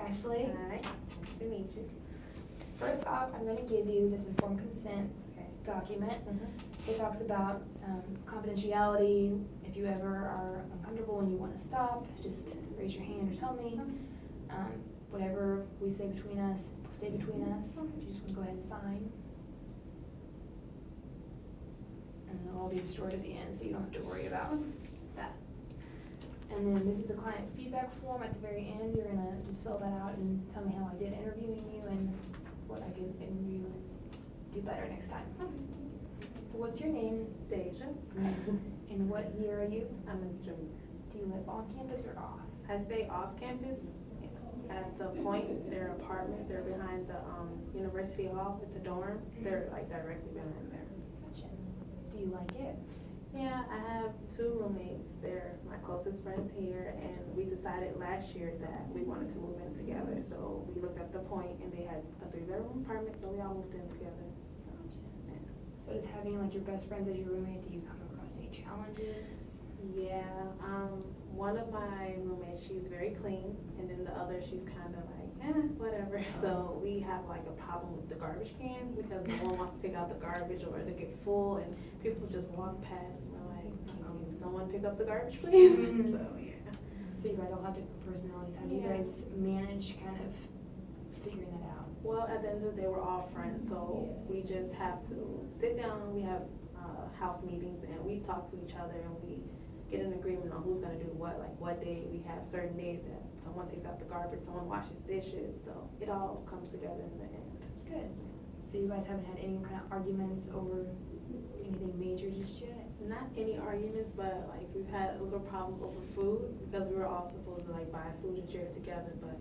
Ashley. Hi. Nice to meet you. First off, I'm going to give you this informed consent document. It talks about confidentiality. If you ever are uncomfortable and you want to stop, just raise your hand or tell me. Whatever we say between us will stay between us. If you just want to go ahead and sign. And it'll all be restored at the end, so you don't have to worry about that. And then this is the client feedback form at the very end. You're going to just fill that out and tell me how I did interviewing you and what I could interview and do better next time. So what's your name? DaJah. And what year are you? I'm a junior. Do you live on campus or off? I stay off campus at the Point. Their apartment, they're behind the University Hall. It's a dorm. They're like directly behind there. Gotcha. Do you like it? Yeah, I have 2 roommates. They're my closest friends here, and we decided last year that we wanted to move in together. So we looked at the Point, and they had a 3-bedroom apartment, so we all moved in together. Gotcha. So does having like your best friends as your roommate, do you come across any challenges? Yeah, one of my roommates, she's very clean, and then the other, she's kind of like, whatever. So we have like a problem with the garbage can because no one wants to take out the garbage or they get full and people just walk past and we're like, can someone pick up the garbage, please? So yeah. So you guys all have different personalities. How do you guys manage kind of figuring that out? Well, at the end of the day, we're all friends, so we just have to sit down. We have house meetings and we talk to each other and we get an agreement on who's gonna do what, like what day. We have certain days that someone takes out the garbage, someone washes dishes, so it all comes together in the end. Good. So you guys haven't had any kind of arguments over anything major just yet? Not any arguments, but like we've had a little problem over food because we were all supposed to like buy food and share it together, but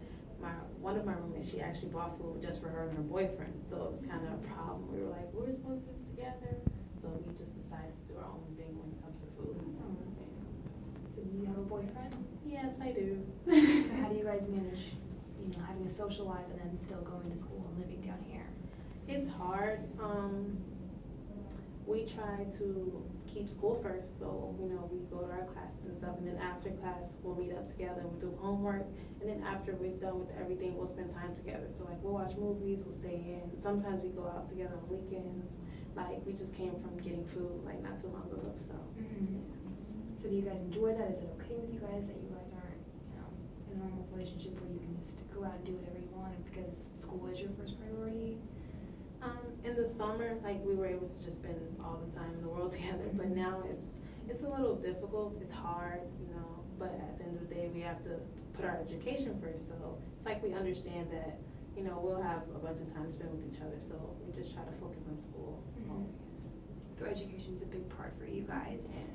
one of my roommates, she actually bought food just for her and her boyfriend, so it was kind of a problem. We were like, we're supposed to do this together, so we just decided to do our own thing when it comes to food. So do you have a boyfriend? Yes, I do. So how do you guys manage, having a social life and then still going to school and living down here? It's hard. We try to keep school first, so we go to our classes and stuff, and then after class we'll meet up together and we'll do homework, and then after we're done with everything we'll spend time together. So like we'll watch movies, we'll stay in. Sometimes we go out together on weekends. Like we just came from getting food like not too long ago, so yeah. So do you guys enjoy that? Is it okay with you guys that you guys aren't, in a normal relationship where you can just go out and do whatever you want because school is your first priority? In the summer, like we were able to just spend all the time in the world together, but now it's a little difficult. It's hard, but at the end of the day, we have to put our education first. So it's like we understand that, we'll have a bunch of time spent with each other. So we just try to focus on school always. So education is a big part for you guys. Yeah.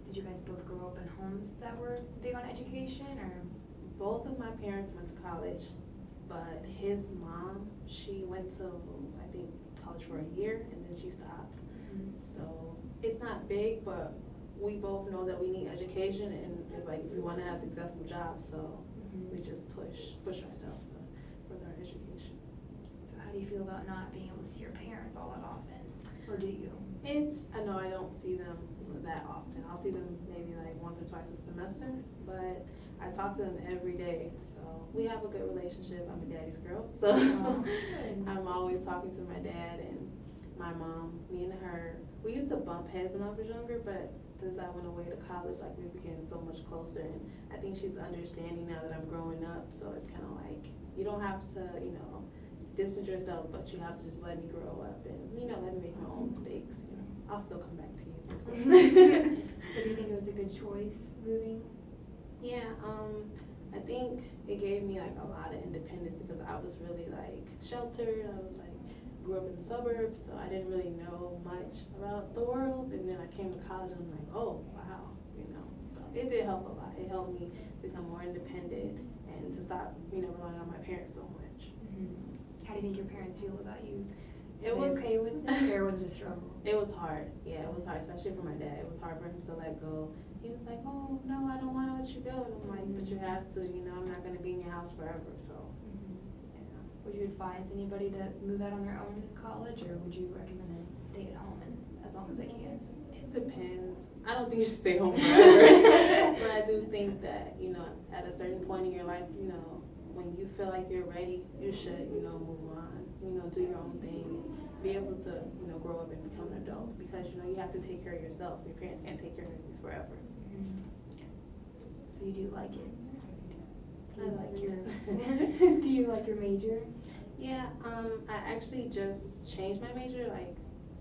Did you guys both grow up in homes that were big on education, or? Both of my parents went to college, but his mom, she went to, I think, college for a year, and then she stopped. So it's not big, but we both know that we need education, and if we want to have successful jobs, so we just push ourselves for our education. So how do you feel about not being able to see your parents all that often, or do you? I know I don't see them that often. I'll see them maybe like once or twice a semester, but I talk to them every day, so we have a good relationship. I'm a daddy's girl, so I'm always talking to my dad and my mom. Me and her, we used to bump heads when I was younger, but since I went away to college, like we became so much closer, and I think she's understanding now that I'm growing up, so it's kind of like, you don't have to, distance yourself, but you have to just let me grow up and, let me make my own mistakes. I'll still come back to you. So do you think it was a good choice moving? Yeah, I think it gave me like a lot of independence because I was really like sheltered. I was like, grew up in the suburbs, so I didn't really know much about the world. And then I came to college and I'm like, oh, wow, So it did help a lot. It helped me to become more independent and to stop, relying on my parents so much. How do you think your parents feel about you? It was okay with that, or was it a struggle? It was hard. Yeah, it was hard, especially for my dad. It was hard for him to let go. He was like, oh, no, I don't want to let you go. And I'm like, but you have to, I'm not going to be in your house forever. So, yeah. Would you advise anybody to move out on their own in college, or would you recommend them stay at home and as long as they can? It depends. I don't think you should stay home forever. But I do think that, at a certain point in your life, when you feel like you're ready, you should, move on, do your own thing, be able to, grow up and become an adult, because, you have to take care of yourself. Your parents can't take care of you forever. Mm-hmm. So you do like it? Do you like your Do you like your major? Yeah, I actually just changed my major like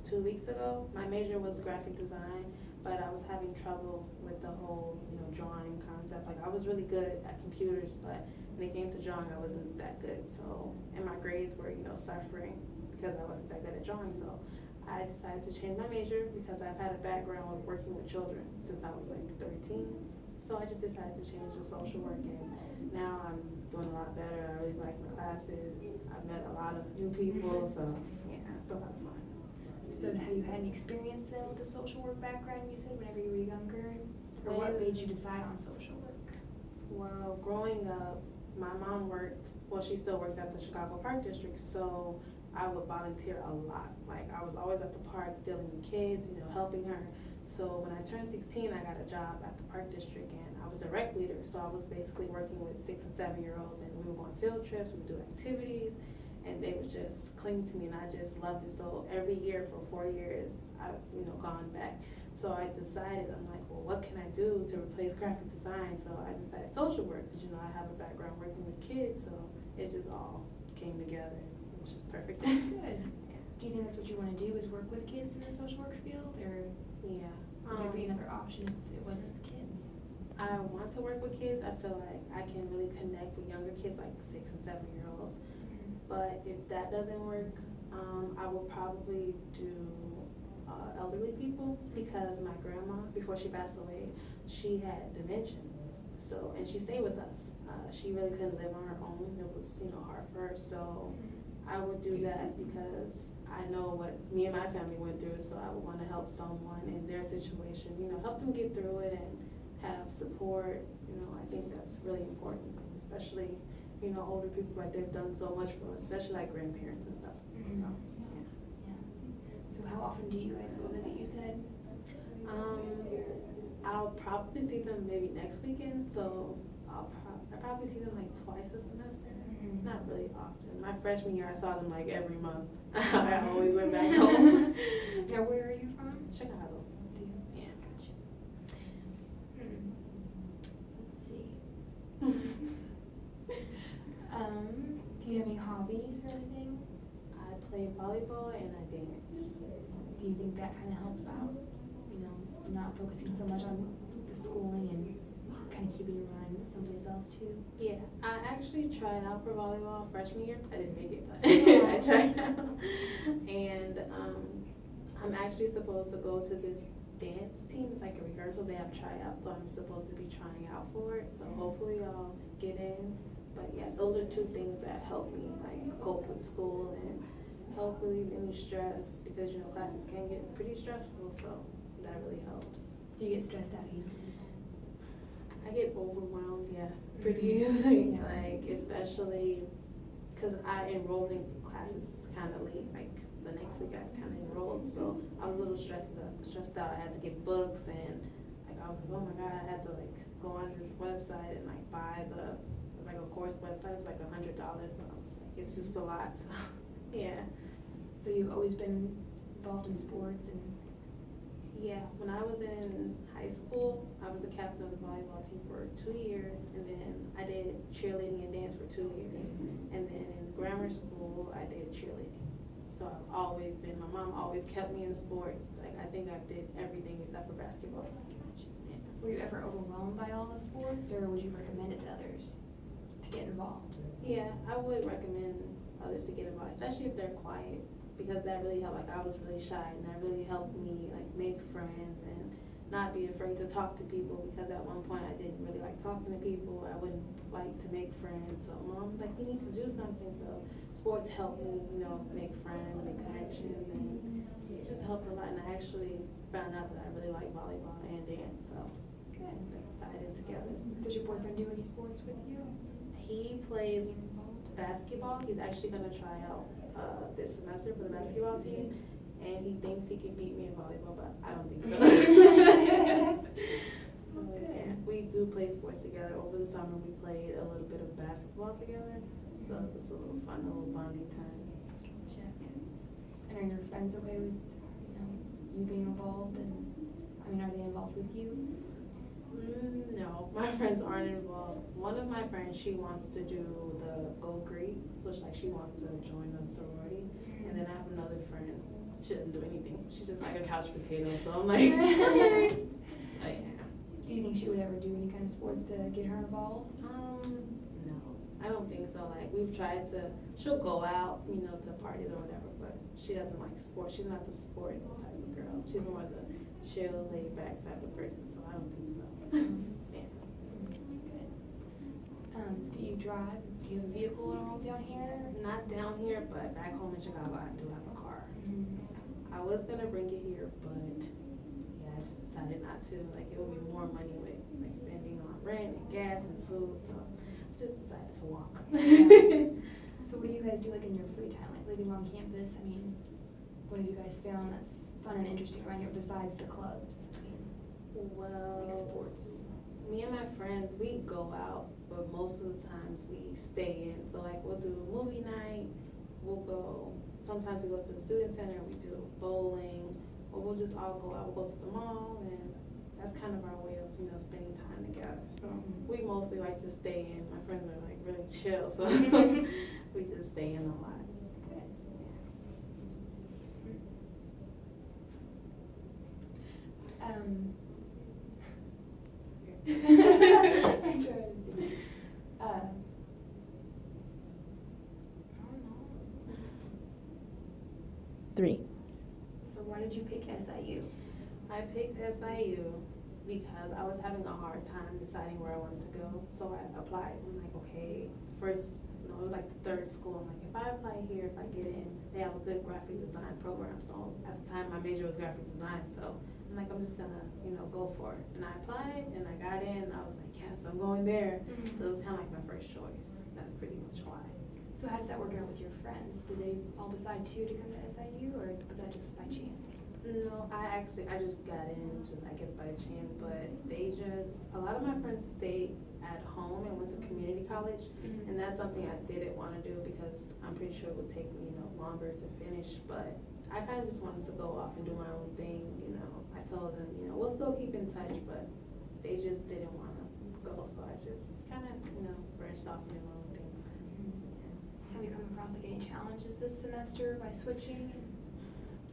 2 weeks ago. My major was graphic design, but I was having trouble with the whole, drawing concept. Like, I was really good at computers, but when it came to drawing, I wasn't that good. So, and my grades were, suffering because I wasn't that good at drawing. So I decided to change my major because I've had a background of working with children since I was like 13. So I just decided to change to social work, and now I'm doing a lot better. I really like my classes. I've met a lot of new people, so yeah, it's a lot of fun. So have you had any experience then with the social work background, you said, whenever you were younger? Or what made you decide on social work? Well, growing up, my mom she still works at the Chicago Park District, so I would volunteer a lot. Like, I was always at the park dealing with kids, helping her. So when I turned 16, I got a job at the Park District, and I was a rec leader. So I was basically working with 6 and 7-year-olds, and we would go on field trips, we would do activities, and they would just cling to me, and I just loved it. So every year for 4 years, I've gone back. So I decided, I'm like, well, what can I do to replace graphic design? So I decided social work, because I have a background working with kids, so it just all came together. It was just perfect. Good. Yeah. Do you think that's what you want to do, is work with kids in the social work field, or Yeah. would there be another option if it wasn't kids? I want to work with kids. I feel like I can really connect with younger kids, like 6 and 7-year-olds. But if that doesn't work, I will probably do elderly people, because my grandma, before she passed away, she had dementia. So, and she stayed with us. She really couldn't live on her own. It was, hard for her. So I would do that because I know what me and my family went through. So I would want to help someone in their situation, help them get through it and have support. I think that's really important, especially, older people, like, they've done so much for us, especially like grandparents and stuff. Mm-hmm. So, yeah. So how often do you guys go visit, you said? I'll probably see them maybe next weekend, so I probably see them like twice a semester. Mm-hmm. Not really often. My freshman year, I saw them like every month. I always went back home. Now, where are you from? Chicago. Do you? Yeah. Gotcha. Let's see. Do you have any hobbies or anything? I play volleyball and I dance. Do you think that kind of helps out? Not focusing so much on the schooling and kind of keeping your mind someplace else too? Yeah, I actually tried out for volleyball freshman year. I didn't make it, but I tried out. And I'm actually supposed to go to this dance team. It's like a rehearsal. They have tryouts, so I'm supposed to be trying out for it. So hopefully I'll get in. But yeah, those are 2 things that help me like cope with school and help relieve any stress, because classes can get pretty stressful. So that really helps. Do you get stressed out easily? I get overwhelmed, yeah, pretty easily. Yeah. Like, especially because I enrolled in classes kind of late. Like, the next week I kind of enrolled, so I was a little stressed out. I had to get books, and like, I was like, oh my god, I had to like go on this website and like buy a course website. It was like $100. So I was like, it's just a lot. So yeah. So you've always been involved in sports and? Yeah, when I was in high school, I was the captain of the volleyball team for 2 years, and then I did cheerleading and dance for 2 years. And then in grammar school, I did cheerleading. So I've always been, my mom always kept me in sports. Like, I think I did everything except for basketball. Yeah. Were you ever overwhelmed by all the sports, or would you recommend it to others to get involved? Yeah, I would recommend others to get involved, especially if they're quiet, because that really helped. Like, I was really shy, and that really helped me like make friends and not be afraid to talk to people, because at one point I didn't really like talking to people. I wouldn't like to make friends. So mom was like, you need to do something. So sports helped me, make friends, make connections, and it just helped a lot. And I actually found out that I really like volleyball and dance, so Good. tied it together. Does your boyfriend do any sports with you? He plays basketball. He's actually going to try out this semester for the basketball team, and he thinks he can beat me in volleyball, but I don't think so. Yeah, we do play sports together. Over the summer, we played a little bit of basketball together, So it's a little fun, a little bonding time. Gotcha. Yeah. And are your friends okay with, you being involved? And are they involved with you? No, my friends aren't involved. One of my friends, she wants to do the Go Greek, which like she wants to join the sorority. And then I have another friend, she doesn't do anything. She's just like a couch potato. So I'm like, okay. Like, yeah. Do you think she would ever do any kind of sports to get her involved? No, I don't think so. Like we've tried to, she'll go out, to parties or whatever, but she doesn't like sports. She's not the sport type of girl. She's more the chill, laid back type of person. So I don't think so. Yeah. Good. Do you drive? Do you have a vehicle at all down here? Not down here, but back home in Chicago, I do have a car. I was gonna bring it here, but yeah, I just decided not to. Like it would be more money with like spending on rent and gas and food, so I just decided to walk. So what do you guys do like in your free time, like living on campus? What have you guys found that's fun and interesting around here besides the clubs? Well, like sports. Me and my friends, we go out, but most of the times we stay in. So like we'll do movie night, sometimes we go to the student center, we do bowling, or we'll just all go out, we'll go to the mall, and that's kind of our way of, spending time together. So we mostly like to stay in. My friends are like really chill, so we just stay in a lot. I'm trying to think. I don't know. 3. So why did you pick SIU? I picked SIU because I was having a hard time deciding where I wanted to go. So I applied. I'm like, okay, it was like the third school. I'm like, if I apply here, if I get in, they have a good graphic design program. So at the time, my major was graphic design. So I'm like, I'm just gonna, go for it. And I applied and I got in. And I was like, yes, I'm going there. So it was kind of like my first choice. That's pretty much why. So how did that work out with your friends? Did they all decide to come to SIU, or was that just by chance? No, I just got in, I guess by chance, but a lot of my friends stayed at home and went to community college, and that's something I didn't want to do because I'm pretty sure it would take me, longer to finish, but I kind of just wanted to go off and do my own thing, I told them, we'll still keep in touch, but they just didn't want to go, so I just kind of, branched off and did my own thing. Have you come across like any challenges this semester by switching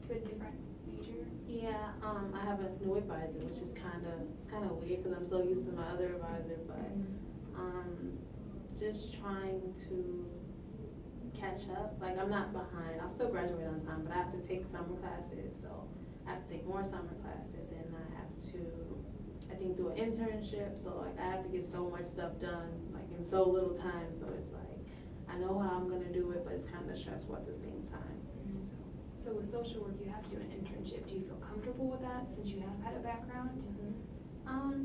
to a different major? Yeah, I have a new advisor, which is kind of weird because I'm so used to my other advisor, but just trying to catch up. Like I'm not behind. I'll still graduate on time, but I have to take summer classes, so I have to take more summer classes, and I have to, I think, do an internship. So like I have to get so much stuff done like in so little time. So it's like I know how I'm gonna do it, but it's kind of stressful at the same time. So with social work, you have to do an internship. Do you feel comfortable with that since you have had a background?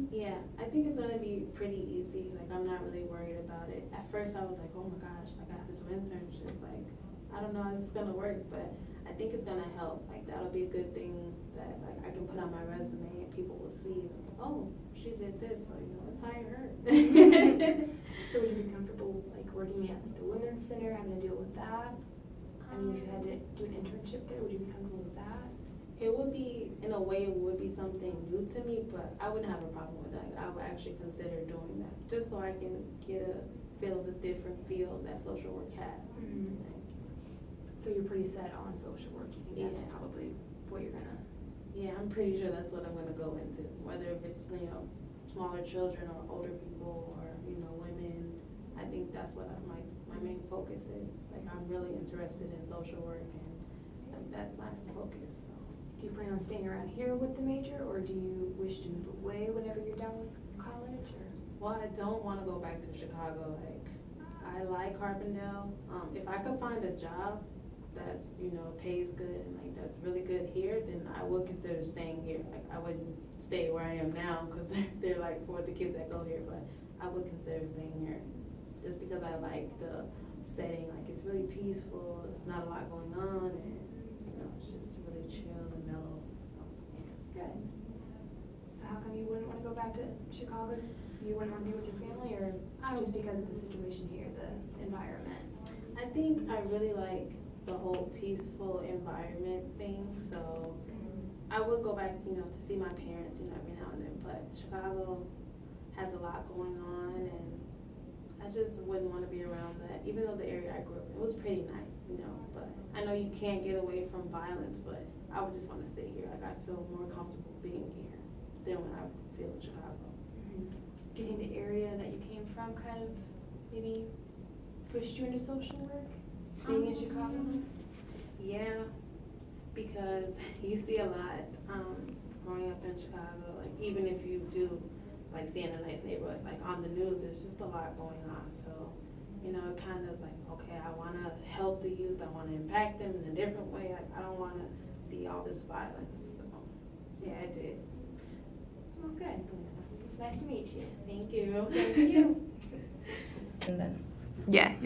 Yeah, I think it's gonna be pretty easy. Like I'm not really worried about it. At first I was like, oh my gosh, like I have to do an internship. Like I don't know how this is gonna work, but I think it's gonna help. Like that'll be a good thing that like I can put on my resume and people will see, oh, she did this, so let's hire her. So would you be comfortable like working at like the women's center, having to deal with that? If you had to do an internship there, would you be comfortable with that? It would be, in a way, it would be something new to me, but I wouldn't have a problem with that. I would actually consider doing that, just so I can get a feel of the different fields that social work has. So you're pretty set on social work. You think that's probably what you're gonna? Yeah, I'm pretty sure that's what I'm gonna go into. Whether if it's smaller children or older people or women, I think that's what my main focus is. Like I'm really interested in social work, and like that's my focus. So. Do you plan on staying around here with the major, or do you wish to move away whenever you're done with college? Or? Well, I don't want to go back to Chicago. Like, I like Carbondale. If I could find a job that's pays good and like that's really good here, then I would consider staying here. Like, I wouldn't stay where I am now because they're like for the kids that go here, but I would consider staying here just because I like the setting. Like, it's really peaceful. It's not a lot going on, and it's just really chill and mellow. Good. So how come you wouldn't want to go back to Chicago? You wouldn't want to be with your family, or just because of the situation here, the environment? think I really like the whole peaceful environment thing, so I would go back, to see my parents, every now and then, but Chicago has a lot going on, and I just wouldn't want to be around that, even though the area I grew up in, it was pretty nice, but I know you can't get away from violence, but I would just want to stay here. Like, I feel more comfortable being here than when I feel in Chicago. Do you think the area that you came from kind of maybe pushed you into social work, being in Chicago? Yeah, because you see a lot growing up in Chicago. Like, even if you do, like, stay in a nice neighborhood, like, on the news, there's just a lot going on. So, kind of like, okay, I want to help the youth. I want to impact them in a different way. Like, I don't want to see all this violence. So, yeah, I did. Oh, good. It's nice to meet you. Thank you. Thank you. And then Yeah, you're